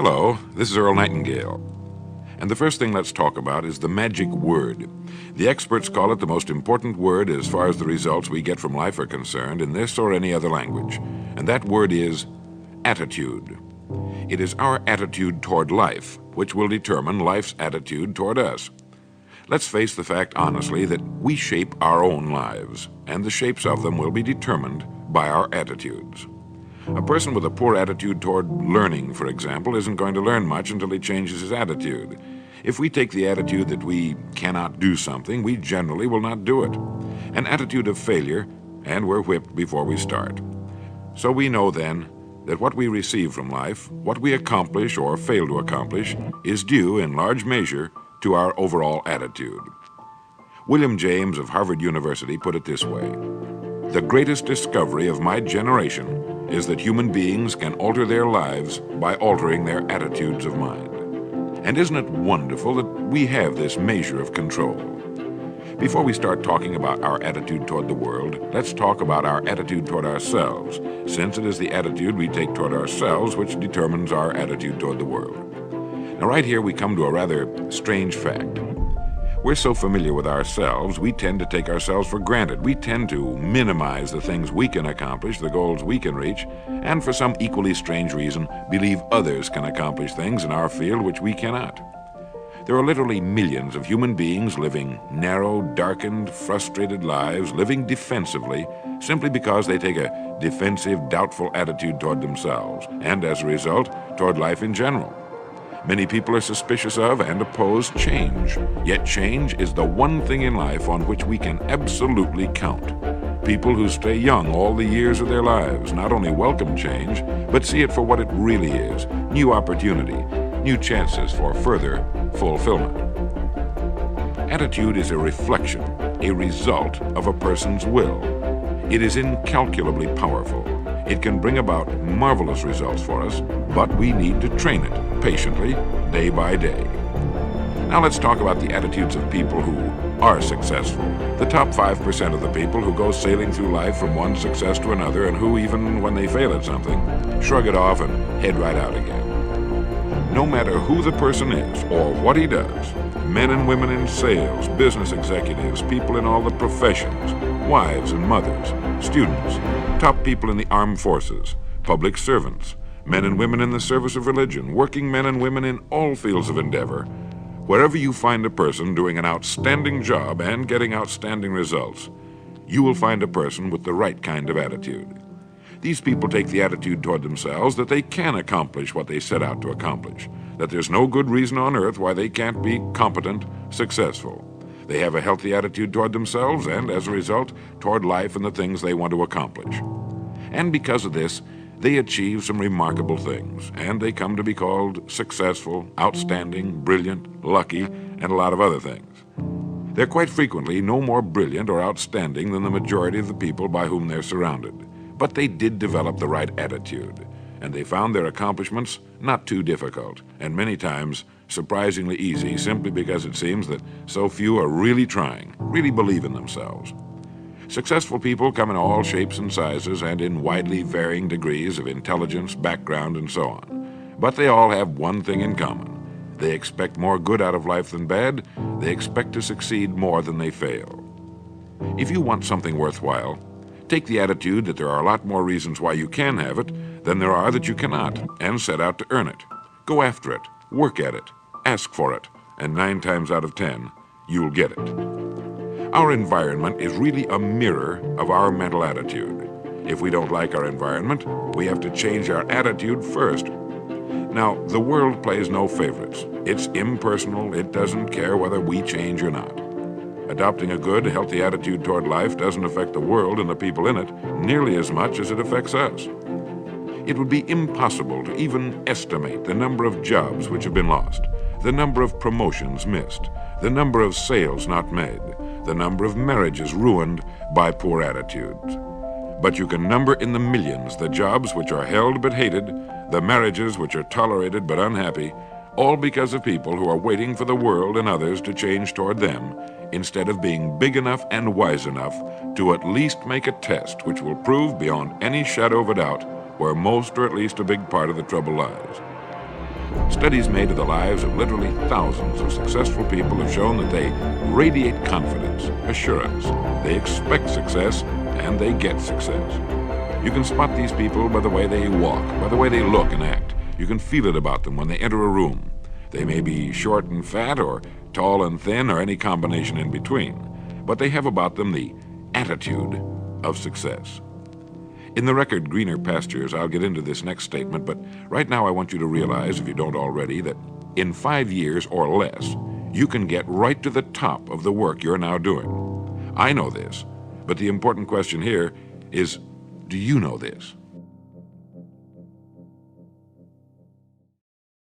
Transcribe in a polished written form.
Hello, this is Earl Nightingale. And the first thing let's talk about is the magic word. The experts call it the most important word as far as the results we get from life are concerned in this or any other language. And that word is attitude. It is our attitude toward life which will determine life's attitude toward us. Let's face the fact honestly that we shape our own lives, and the shapes of them will be determined by our attitudes. A person with a poor attitude toward learning, for example, isn't going to learn much until he changes his attitude. If we take the attitude that we cannot do something, we generally will not do it. An attitude of failure, and we're whipped before we start. So we know then that what we receive from life, what we accomplish or fail to accomplish, is due in large measure to our overall attitude. William James of Harvard University put it this way: "The greatest discovery of my generation is that human beings can alter their lives by altering their attitudes of mind." And isn't it wonderful that we have this measure of control? Before we start talking about our attitude toward the world, let's talk about our attitude toward ourselves, since it is the attitude we take toward ourselves which determines our attitude toward the world. Now right here we come to a rather strange fact. We're so familiar with ourselves, we tend to take ourselves for granted. We tend to minimize the things we can accomplish, the goals we can reach, and for some equally strange reason, believe others can accomplish things in our field which we cannot. There are literally millions of human beings living narrow, darkened, frustrated lives, living defensively, simply because they take a defensive, doubtful attitude toward themselves, and as a result, toward life in general. Many people are suspicious of and oppose change, yet change is the one thing in life on which we can absolutely count. People who stay young all the years of their lives not only welcome change, but see it for what it really is: new opportunity, new chances for further fulfillment. Attitude is a reflection, a result of a person's will. It is incalculably powerful. It can bring about marvelous results for us, but we need to train it patiently, day by day. Now let's talk about the attitudes of people who are successful. The top 5% of the people who go sailing through life from one success to another, and who, even when they fail at something, shrug it off and head right out again. No matter who the person is or what he does, men and women in sales, business executives, people in all the professions, wives and mothers, students, top people in the armed forces, public servants, men and women in the service of religion, working men and women in all fields of endeavor, wherever you find a person doing an outstanding job and getting outstanding results, you will find a person with the right kind of attitude. These people take the attitude toward themselves that they can accomplish what they set out to accomplish, that there's no good reason on earth why they can't be competent, successful. They have a healthy attitude toward themselves and, as a result, toward life and the things they want to accomplish. And because of this, they achieve some remarkable things, and they come to be called successful, outstanding, brilliant, lucky, and a lot of other things. They're quite frequently no more brilliant or outstanding than the majority of the people by whom they're surrounded. But they did develop the right attitude, and they found their accomplishments not too difficult, and many times surprisingly easy, simply because it seems that so few are really trying, really believe in themselves. Successful people come in all shapes and sizes and in widely varying degrees of intelligence, background, and so on. But they all have one thing in common. They expect more good out of life than bad. They expect to succeed more than they fail. If you want something worthwhile, take the attitude that there are a lot more reasons why you can have it than there are that you cannot, and set out to earn it. Go after it, work at it, ask for it, and 9 times out of 10, you'll get it. Our environment is really a mirror of our mental attitude. If we don't like our environment, we have to change our attitude first. Now, the world plays no favorites. It's impersonal. It doesn't care whether we change or not. Adopting a good, healthy attitude toward life doesn't affect the world and the people in it nearly as much as it affects us. It would be impossible to even estimate the number of jobs which have been lost, the number of promotions missed, the number of sales not made, the number of marriages ruined by poor attitudes. But you can number in the millions the jobs which are held but hated, the marriages which are tolerated but unhappy, all because of people who are waiting for the world and others to change toward them, instead of being big enough and wise enough to at least make a test which will prove beyond any shadow of a doubt where most or at least a big part of the trouble lies. Studies made of the lives of literally thousands of successful people have shown that they radiate confidence, assurance. They expect success, and they get success. You can spot these people by the way they walk, by the way they look and act. You can feel it about them when they enter a room. They may be short and fat, or tall and thin, or any combination in between, but they have about them the attitude of success. In the record Greener Pastures, I'll get into this next statement, but right now I want you to realize, if you don't already, that in 5 years or less, you can get right to the top of the work you're now doing. I know this, but the important question here is, do you know this?